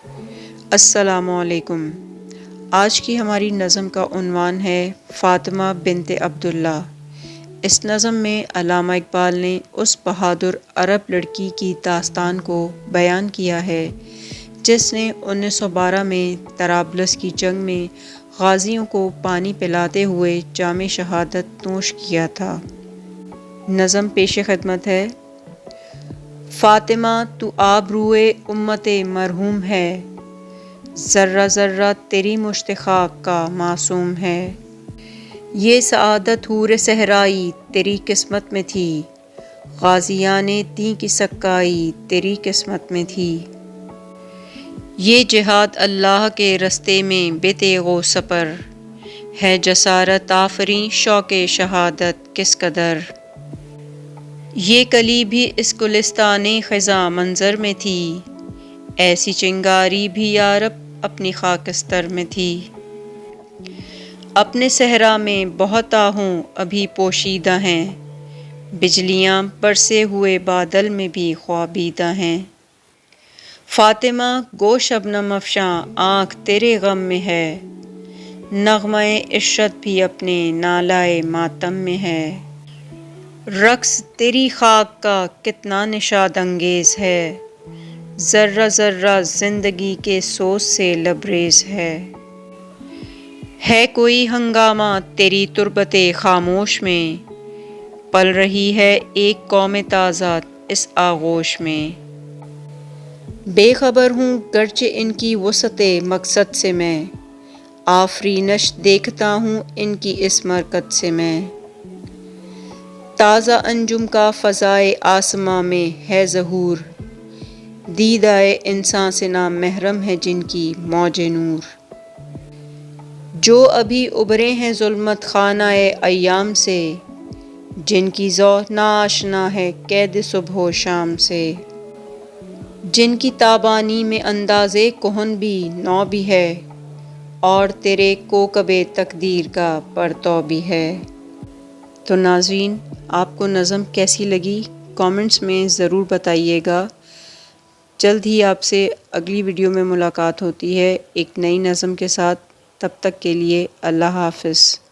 السلام علیکم۔ آج کی ہماری نظم کا عنوان ہے فاطمہ بنت عبداللہ۔ اس نظم میں علامہ اقبال نے اس بہادر عرب لڑکی کی داستان کو بیان کیا ہے جس نے 1912 میں طرابلس کی جنگ میں غازیوں کو پانی پلاتے ہوئے جام شہادت نوش کیا تھا۔ نظم پیش خدمت ہے۔ فاطمہ تو آبروئے امت مرحوم ہے، ذرہ ذرہ تیری مشت خاک کا معصوم ہے۔ یہ سعادت حور صحرائی تیری قسمت میں تھی، غازیان دین کی سکائی تیری قسمت میں تھی۔ یہ جہاد اللہ کے رستے میں بے تیغ و سپر، ہے جسارت آفریں شوق شہادت کس قدر۔ یہ کلی بھی اس گلستان خزاں منظر میں تھی، ایسی چنگاری بھی یارب اپنی خاکستر میں تھی۔ اپنے صحرا میں بہت آہوں ابھی پوشیدہ ہیں، بجلیاں برسے ہوئے بادل میں بھی خوابیدہ ہیں۔ فاطمہ گو شبنم افشاں آنکھ تیرے غم میں ہے، نغمہ عشرت بھی اپنے نالائے ماتم میں ہے۔ رقص تیری خاک کا کتنا نشاط انگیز ہے، ذرہ ذرہ زندگی کے سوز سے لبریز ہے کوئی ہنگامہ تیری تربت خاموش میں، پل رہی ہے ایک قوم تازہ اس آغوش میں۔ بے خبر ہوں گرچہ ان کی وسعت مقصد سے میں، آفرینش دیکھتا ہوں ان کی اس مرکز سے میں۔ تازہ انجم کا فضائے آسماں میں ہے ظہور، دیدۂ انساں سے نا محرم ہے جن کی موج نور۔ جو ابھی ابھرے ہیں ظلمت خانہ ایام سے، جن کی ذوق ناآشنا ہے قید صبح و شام سے۔ جن کی تابانی میں انداز کہن بھی نو بھی ہے، اور تیرے کوکب تقدیر کا پرتو بھی ہے۔ تو ناظرین، آپ کو نظم کیسی لگی کامنٹس میں ضرور بتائیے گا۔ جلد ہی آپ سے اگلی ویڈیو میں ملاقات ہوتی ہے ایک نئی نظم کے ساتھ۔ تب تک کے لیے اللہ حافظ۔